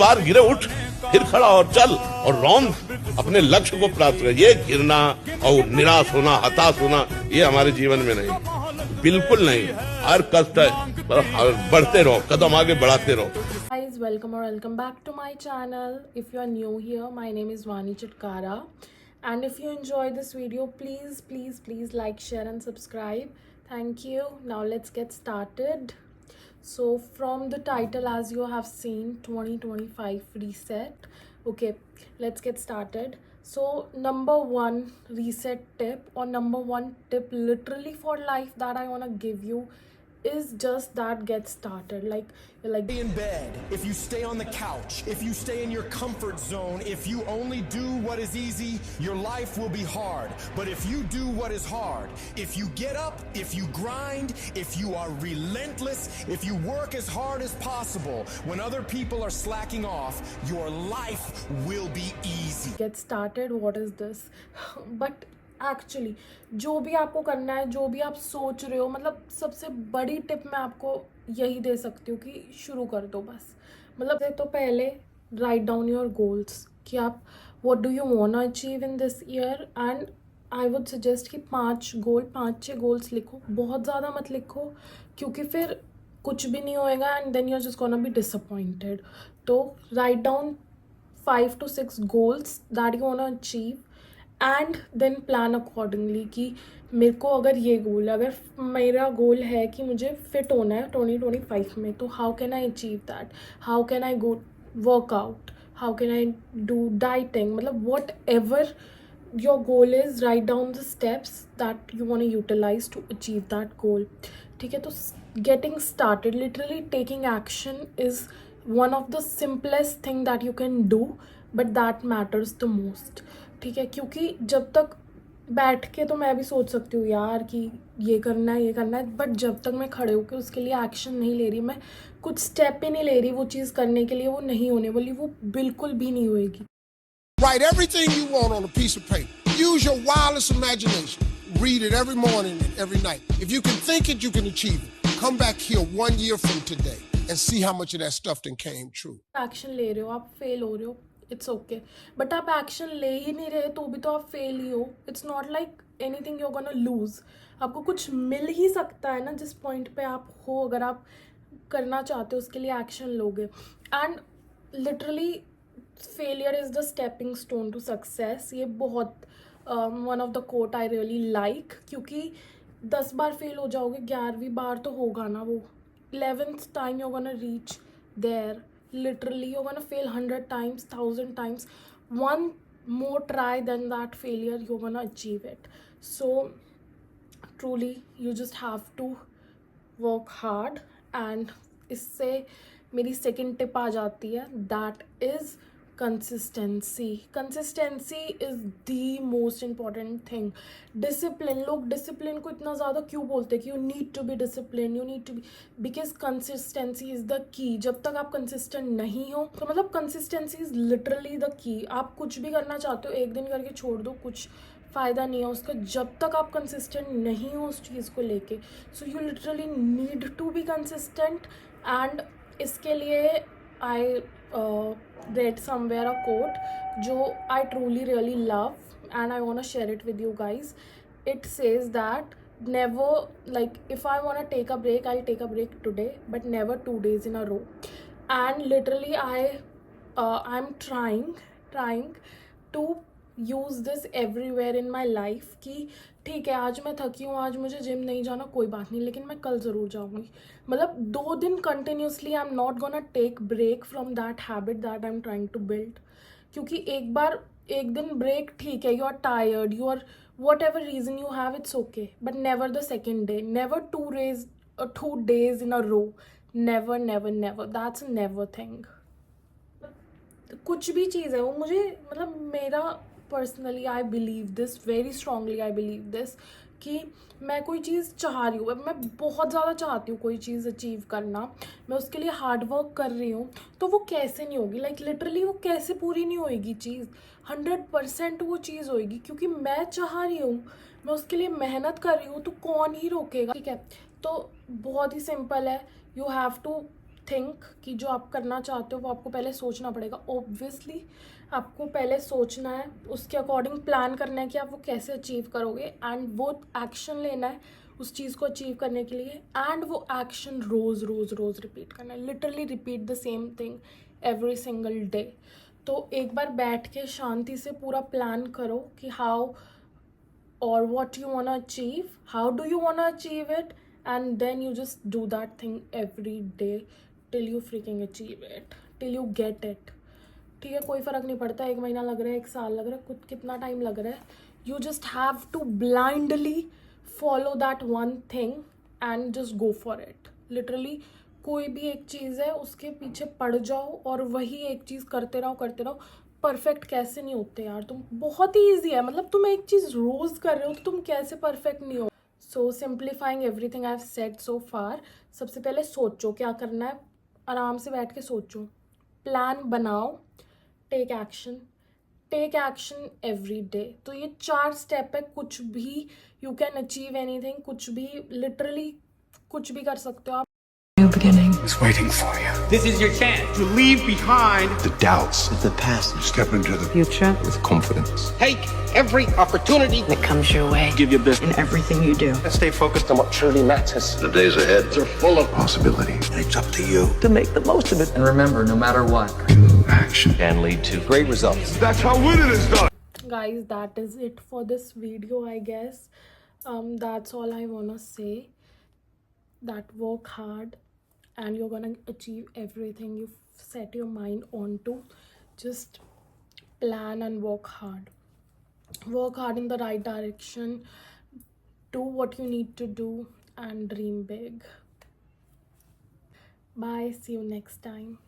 बार गिरे उठ, फिर खड़ा और चल और रौंद अपने लक्ष्य को प्राप्त कर। ये गिरना और निराश होना, हताश होना, ये हमारे जीवन में नहीं, बिल्कुल नहीं। हर कष्ट है पर बढ़ते रहो, कदम आगे बढ़ाते रहो। Guys, welcome or welcome back to my channel. If you are new here, my name is Vani Chitkara, and if you enjoy this video, please like, share and subscribe. Thank you. Now let's get started. So from the title, as you have seen, 2025 reset. Okay, let's get started. So number one reset tip, or number one tip literally for life that I want to give you is just that: get started. Like In bed, if you stay on the couch, if you stay in your comfort zone, if you only do what is easy, your life will be hard. But if you do what is hard, if you get up, if you grind, if you are relentless, if you work as hard as possible, when other people are slacking off, your life will be easy. get started, what is this? But actually जो भी आपको करना है, जो भी आप सोच रहे हो, मतलब सबसे बड़ी टिप मैं आपको यही दे सकती हूँ कि शुरू कर दो बस। मतलब तो पहले राइट डाउन योर गोल्स कि आप what do you want to achieve in this year, and I would suggest कि 5-6 गोल्स लिखो। बहुत ज़्यादा मत लिखो क्योंकि फिर कुछ भी नहीं होएगा and then you are just gonna be disappointed. तो right down 5 to 6 goals that you want to achieve and then plan accordingly कि मेरे को अगर ये गोल है, अगर मेरा गोल है कि मुझे फिट होना है 2025 में, तो how can I achieve that? How can I go workout? How can I do dieting? मतलब whatever your goal is, right down the steps that you want to utilize to achieve that goal. ठीक है, तो getting started, literally taking action is one of the simplest thing that you can do, but that matters the most. ठीक है, क्योंकि जब तक बैठ के तो मैं भी सोच सकती हूँ यार कि ये करना है, बट जब तक मैं खड़े होकर उसके लिए एक्शन नहीं ले रही, मैं कुछ स्टेप ही नहीं ले रही वो चीज़ करने के लिए, वो नहीं होने वाली, वो बिल्कुल भी नहीं होएगी। Write everything you want on a piece of paper. Use your wildest imagination. Read it every morning and every night. If you can think it, you can achieve it. Come back here 1 year from today and see how much of that stuff then came true. Action ले रहे हो, आप fail हो रहे हो, it's okay, but आप action ले ही नहीं रहे तो भी तो आप फेल ही हो। It's not like anything you are gonna lose. आपको कुछ मिल ही सकता है ना जिस पॉइंट पे आप हो। अगर आप करना चाहते हो उसके लिए एक्शन लोगे, and literally failure is the stepping stone to success. ये बहुत one of the quote I really like, क्योंकि 10 बार फेल हो जाओगे, 11वीं बार तो होगा ना वो। 11th time you're gonna reach there. Literally you're gonna fail 100 times, 1000 times. One more try than that failure, you're gonna achieve it. So truly you just have to work hard. And इससे मेरी second tip आ जाती है, that is consistency is the most important thing. Discipline, लोग discipline को इतना ज़्यादा क्यों बोलते हैं कि you need to be discipline, you need to be, because consistency is the key. जब तक आप कंसिस्टेंट नहीं हो, तो मतलब consistency is literally the key. आप कुछ भी करना चाहते हो, एक दिन करके छोड़ दो, कुछ फ़ायदा नहीं है उसका जब तक आप कंसिस्टेंट नहीं हो उस चीज़ को लेके। So you literally need to be consistent, and इसके लिए I read somewhere a quote जो I truly really love and I want to share it with you guys. It says that never, like, if I want to take a break, I'll take a break today, but never 2 days in a row. And literally I'm trying to use this everywhere in my life कि ठीक है आज मैं थकी हूँ, आज मुझे gym नहीं जाना, कोई बात नहीं, लेकिन मैं कल ज़रूर जाऊँगी। मतलब 2 दिन continuously I am not gonna take break from that habit that I am trying to build. क्योंकि एक दिन ब्रेक ठीक है, you are tired, you are whatever reason you have, it's okay, but never the second day, never 2 days in a row, never that's never thing. कुछ भी चीज़ है वो, मुझे मतलब मेरा personally I believe this very strongly, I believe this कि मैं कोई चीज़ चाह रही हूँ, मैं बहुत ज़्यादा चाहती हूँ कोई चीज़ अचीव करना, मैं उसके लिए हार्ड वर्क कर रही हूँ, तो वो कैसे नहीं होगी, लाइक लिटरली वो कैसे पूरी नहीं होएगी चीज़। 100% वो चीज़ होएगी क्योंकि मैं चाह रही हूँ, मैं उसके लिए मेहनत कर रही हूँ, तो कौन ही रोकेगा? ठीक है, तो बहुत ही सिंपल है, यू हैव टू थिंक कि जो आप करना चाहते हो वो आपको पहले सोचना पड़ेगा. ऑब्वियसली आपको पहले सोचना है, उसके अकॉर्डिंग प्लान करना है कि आप वो कैसे अचीव करोगे, एंड वो एक्शन लेना है उस चीज़ को अचीव करने के लिए, एंड वो एक्शन रोज़ रोज़ रोज़ रिपीट करना है. Literally repeat the same thing every single day. तो एक बार बैठ के शांति से पूरा प्लान करो कि how or what you want to achieve, how do you want to achieve it, and then you just do that thing every day till you freaking achieve it, till you get it. ठीक है, कोई फ़र्क नहीं पड़ता 1 महीना लग रहा है, 1 साल लग रहा है, कुछ कितना टाइम लग रहा है. You just have to blindly follow that one thing and just go for it. Literally कोई भी एक चीज़ है उसके पीछे पड़ जाओ और वही एक चीज़ करते रहो. परफेक्ट कैसे नहीं होते यार तुम, बहुत ही ईजी है. मतलब तुम एक चीज़ रोज़ कर रहे हो तो तुम कैसे परफेक्ट नहीं हो. So simplifying everything I have said so far. सबसे पहले सोचो क्या करना है, आराम से बैठ के सोचो, प्लान बनाओ, टेक एक्शन एवरी डे. तो ये 4 स्टेप है. कुछ भी यू कैन अचीव एनीथिंग, कुछ भी, लिटरली कुछ भी कर सकते हो आप. New beginning. is waiting for you. This is your chance to leave behind The doubts of the past. Step into the Future. with confidence. Take every opportunity That comes your way. give your best. In everything you do. Stay focused on what truly matters. The days ahead are full of possibility. And it's up to you. To make the most of it. And remember, no matter what, Real action. Can lead to great results. That's how winning is done. Guys, that is it for this video, I guess. That's all I wanna say. That work hard and you're gonna achieve everything you set your mind on to. Just plan and work hard in the right direction. Do what you need to do and dream big. Bye, see you next time.